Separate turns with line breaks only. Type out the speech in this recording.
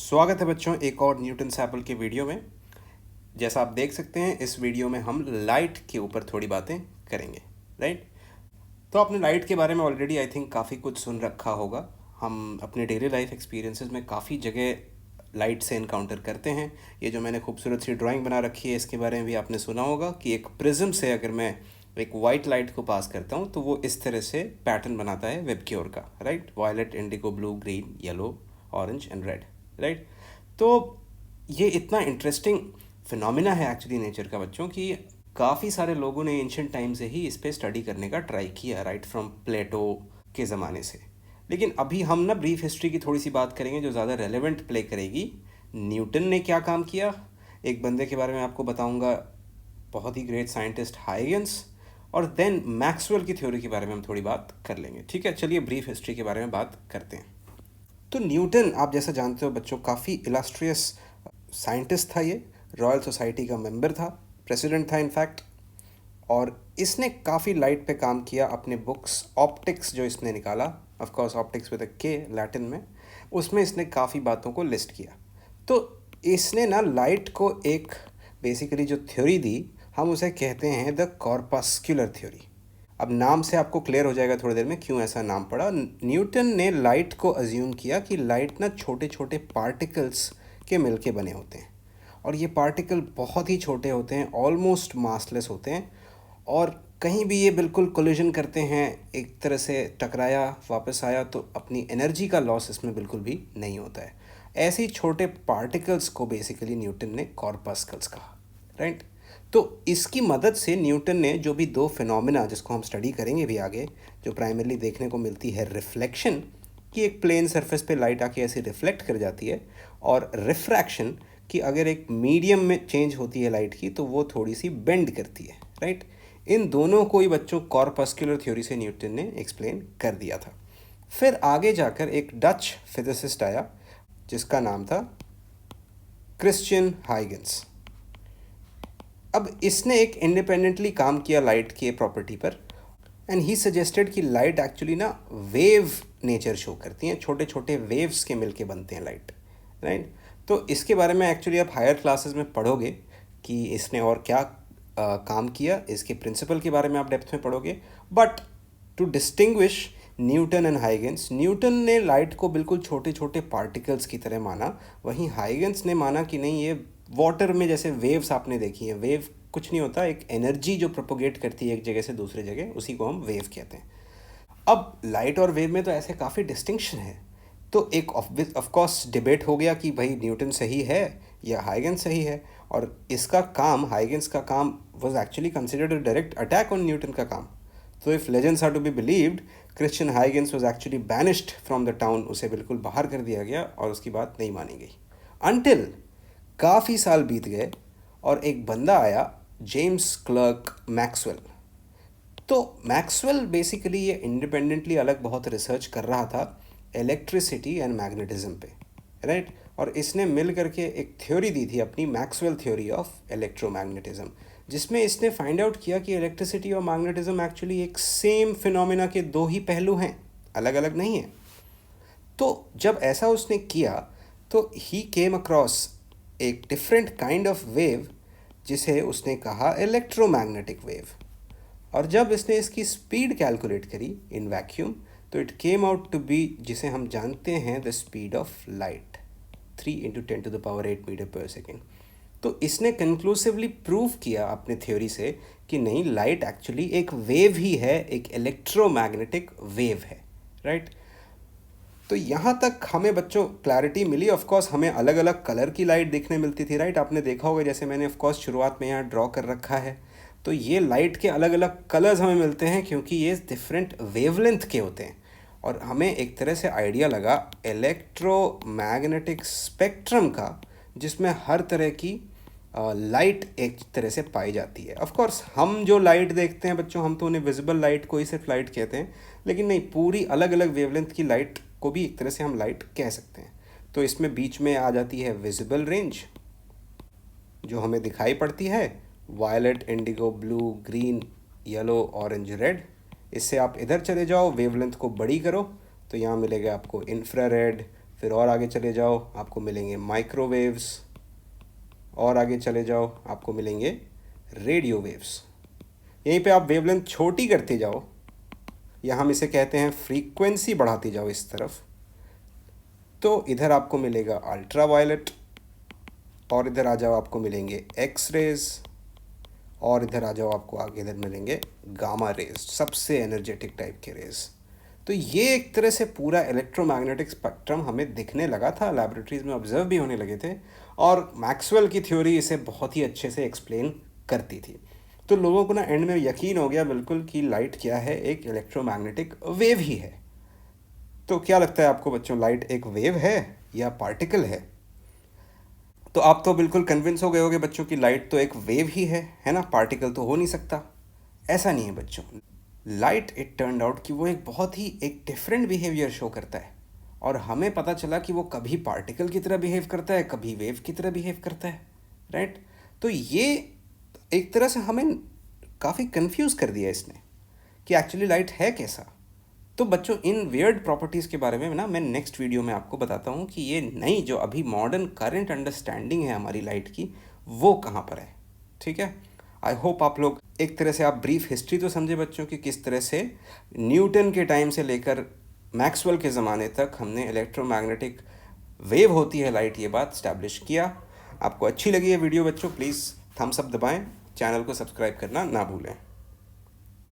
स्वागत है बच्चों एक और न्यूटन सैपल के वीडियो में। जैसा आप देख सकते हैं इस वीडियो में हम लाइट के ऊपर थोड़ी बातें करेंगे, राइट। तो आपने लाइट के बारे में ऑलरेडी आई थिंक काफ़ी कुछ सुन रखा होगा। हम अपने डेली लाइफ एक्सपीरियंसेस में काफ़ी जगह लाइट से इनकाउंटर करते हैं। ये जो मैंने खूबसूरत सी ड्राइंग बना रखी है इसके बारे में भी आपने सुना होगा कि एक प्रिज्म से अगर मैं एक वाइट लाइट को पास करता हूँ तो वो इस तरह से पैटर्न बनाता है वेबक्योर का, right. Violet, indigo, blue, green, yellow, orange and red, right. तो ये इतना इंटरेस्टिंग फिनोमिना है एक्चुअली नेचर का बच्चों कि काफ़ी सारे लोगों ने एंशियंट टाइम से ही इस पे स्टडी करने का ट्राई किया, राइट फ्रॉम प्लेटो के ज़माने से। लेकिन अभी हम ना ब्रीफ हिस्ट्री की थोड़ी सी बात करेंगे जो ज़्यादा रेलेवेंट प्ले करेगी। न्यूटन ने क्या काम किया, एक बंदे के बारे में आपको बताऊंगा, बहुत ही ग्रेट साइंटिस्ट हाइगन्स, और देन मैक्सवेल की थ्योरी के बारे में हम थोड़ी बात कर लेंगे। ठीक है, चलिए ब्रीफ हिस्ट्री के बारे में बात करते हैं। तो न्यूटन आप जैसा जानते हो बच्चों काफ़ी इलस्ट्रियस साइंटिस्ट था। ये रॉयल सोसाइटी का मेंबर था, प्रेसिडेंट था इनफैक्ट। और इसने काफ़ी लाइट पे काम किया। अपने बुक्स ऑप्टिक्स जो इसने निकाला, of course optics with a के लैटिन में, उसमें इसने काफ़ी बातों को लिस्ट किया। तो इसने ना लाइट को एक बेसिकली जो थ्योरी दी, हम उसे कहते हैं द कॉर्पस्क्यूलर थ्योरी। अब नाम से आपको क्लियर हो जाएगा थोड़ी देर में क्यों ऐसा नाम पड़ा। न्यूटन ने लाइट को अज्यूम किया कि लाइट ना छोटे छोटे पार्टिकल्स के मिलके बने होते हैं, और ये पार्टिकल बहुत ही छोटे होते हैं, ऑलमोस्ट मासलेस होते हैं, और कहीं भी ये बिल्कुल कोलिजन करते हैं, एक तरह से टकराया वापस आया तो अपनी एनर्जी का लॉस इसमें बिल्कुल भी नहीं होता है। ऐसे ही छोटे पार्टिकल्स को बेसिकली न्यूटन ने कॉर्पस्कल्स कहा, राइट। तो इसकी मदद से न्यूटन ने जो भी दो फिनोमिना जिसको हम स्टडी करेंगे भी आगे, जो प्राइमरली देखने को मिलती है रिफ्लेक्शन, कि एक प्लेन सरफेस पे लाइट आके ऐसे रिफ्लेक्ट कर जाती है, और रिफ्रैक्शन कि अगर एक मीडियम में चेंज होती है लाइट की तो वो थोड़ी सी बेंड करती है, राइट। इन दोनों को ही बच्चों कॉर्पस्कुलर थ्योरी से न्यूटन ने एक्सप्लेन कर दिया था। फिर आगे जाकर एक डच फिजिसिस्ट आया जिसका नाम था क्रिश्चियन हाइगन्स। अब इसने एक इंडिपेंडेंटली काम किया लाइट के प्रॉपर्टी पर, एंड ही सजेस्टेड कि लाइट एक्चुअली ना वेव नेचर शो करती हैं, छोटे छोटे वेव्स के मिलके बनते हैं लाइट, राइट। तो इसके बारे में एक्चुअली आप हायर क्लासेस में पढ़ोगे कि इसने और क्या काम किया, इसके प्रिंसिपल के बारे में आप डेप्थ में पढ़ोगे। But to distinguish Newton and Huygens, Newton ने लाइट को बिल्कुल छोटे छोटे पार्टिकल्स की तरह माना, वहीं हाइगन्स ने माना कि नहीं, ये वाटर में जैसे वेव्स आपने देखी है, वेव कुछ नहीं होता, एक एनर्जी जो प्रोपोगेट करती है एक जगह से दूसरे जगह, उसी को हम वेव कहते हैं। अब लाइट और वेव में तो ऐसे काफ़ी डिस्टिंक्शन है। तो एक ऑफ कोर्स डिबेट हो गया कि भाई न्यूटन सही है या हाइगन्स सही है, और इसका काम, हाइगन्स का काम was actually considered a direct attack on Newton का काम। तो if legends are to be believed, Christian Huygens was actually banished from the town, उसे बिल्कुल बाहर कर दिया गया और उसकी बात नहीं मानी गई। अनटिल काफ़ी साल बीत गए और एक बंदा आया, जेम्स क्लर्क मैक्सवेल। तो मैक्सवेल बेसिकली ये इंडिपेंडेंटली अलग बहुत रिसर्च कर रहा था इलेक्ट्रिसिटी एंड मैग्नेटिज्म पे, राइट। और इसने मिल करके एक थ्योरी दी थी अपनी, मैक्सवेल थ्योरी ऑफ इलेक्ट्रोमैग्नेटिज्म, जिसमें इसने फाइंड आउट किया कि इलेक्ट्रिसिटी और मैग्नेटिज्म एक्चुअली एक सेम फिनोमिना के दो ही पहलू हैं, अलग अलग नहीं हैं। तो जब ऐसा उसने किया तो ही केम अक्रॉस एक डिफरेंट काइंड ऑफ वेव जिसे उसने कहा इलेक्ट्रोमैग्नेटिक वेव। और जब इसने इसकी स्पीड कैलकुलेट करी इन वैक्यूम तो it came out to be, जिसे हम जानते हैं the speed of light, 3 × 10⁸ metre पर सेकेंड। तो इसने कंक्लूसिवली प्रूव किया अपने थ्योरी से कि नहीं, लाइट एक्चुअली एक वेव ही है, एक इलेक्ट्रोमैग्नेटिक वेव है, राइट। तो यहाँ तक हमें बच्चों क्लैरिटी मिली। ऑफ कोर्स हमें अलग अलग कलर की लाइट देखने मिलती थी, राइट। आपने देखा होगा, जैसे मैंने ऑफ कोर्स शुरुआत में यहाँ ड्रॉ कर रखा है, तो ये लाइट के अलग अलग कलर्स हमें मिलते हैं क्योंकि ये डिफरेंट वेवलेंथ के होते हैं। और हमें एक तरह से आइडिया लगा इलेक्ट्रोमैग्नेटिक स्पेक्ट्रम का, जिसमें हर तरह की लाइट एक तरह से पाई जाती है। ऑफ कोर्स हम जो लाइट देखते हैं बच्चों, हम तो उन्हें विजिबल लाइट को ही सिर्फ लाइट कहते हैं, लेकिन नहीं, पूरी अलग अलग वेवलेंथ की लाइट को भी एक तरह से हम लाइट कह सकते हैं। तो इसमें बीच में आ जाती है विजिबल रेंज, जो हमें दिखाई पड़ती है, violet, indigo, blue, green, yellow, orange, red. इससे आप इधर चले जाओ, वेवलेंथ को बड़ी करो तो यहाँ मिलेगा आपको इंफ्रारेड, फिर और आगे चले जाओ आपको मिलेंगे माइक्रोवेव्स, और आगे चले जाओ आपको मिलेंगे रेडियो वेव्स। यहीं पे आप वेवलेंथ छोटी करते जाओ, या हम इसे कहते हैं फ्रीक्वेंसी बढ़ाती जाओ इस तरफ, तो इधर आपको मिलेगा अल्ट्रा वायलेट, और इधर आ जाओ आपको मिलेंगे एक्स रेज, और इधर आ जाओ आपको आगे इधर मिलेंगे गामा रेज, सबसे एनर्जेटिक टाइप के रेज। तो ये एक तरह से पूरा इलेक्ट्रोमैग्नेटिक स्पेक्ट्रम हमें दिखने लगा था, लैबोरेटरीज में ऑब्जर्व भी होने लगे थे, और मैक्सवेल की थ्योरी इसे बहुत ही अच्छे से एक्सप्लेन करती थी। तो लोगों को ना एंड में यकीन हो गया बिल्कुल कि लाइट क्या है, एक इलेक्ट्रोमैग्नेटिक वेव ही है। तो क्या लगता है आपको बच्चों, लाइट एक वेव है या पार्टिकल है? तो आप तो बिल्कुल कन्विंस हो गए होगे बच्चों कि लाइट तो एक वेव ही है ना, पार्टिकल तो हो नहीं सकता। ऐसा नहीं है बच्चों, लाइट इट टर्न्ड आउट कि वो एक बहुत ही एक डिफरेंट बिहेवियर शो करता है, और हमें पता चला कि वो कभी पार्टिकल की तरह बिहेव करता है, कभी वेव की तरह बिहेव करता है, राइट। तो ये एक तरह से हमें काफ़ी कंफ्यूज कर दिया इसने कि एक्चुअली लाइट है कैसा। तो बच्चों इन वियर्ड प्रॉपर्टीज़ के बारे में ना मैं नेक्स्ट वीडियो में आपको बताता हूँ कि ये नई जो अभी मॉडर्न करंट अंडरस्टैंडिंग है हमारी लाइट की, वो कहाँ पर है। ठीक है, आई होप आप लोग एक तरह से आप ब्रीफ हिस्ट्री तो समझे बच्चों कि किस तरह से न्यूटन के टाइम से लेकर मैक्सवेल के ज़माने तक हमने इलेक्ट्रोमैग्नेटिक वेव होती है लाइट, ये बात स्टैब्लिश किया। आपको अच्छी लगी ये वीडियो बच्चों, प्लीज़ थम्स अप दबाएं, चैनल को सब्सक्राइब करना ना भूलें।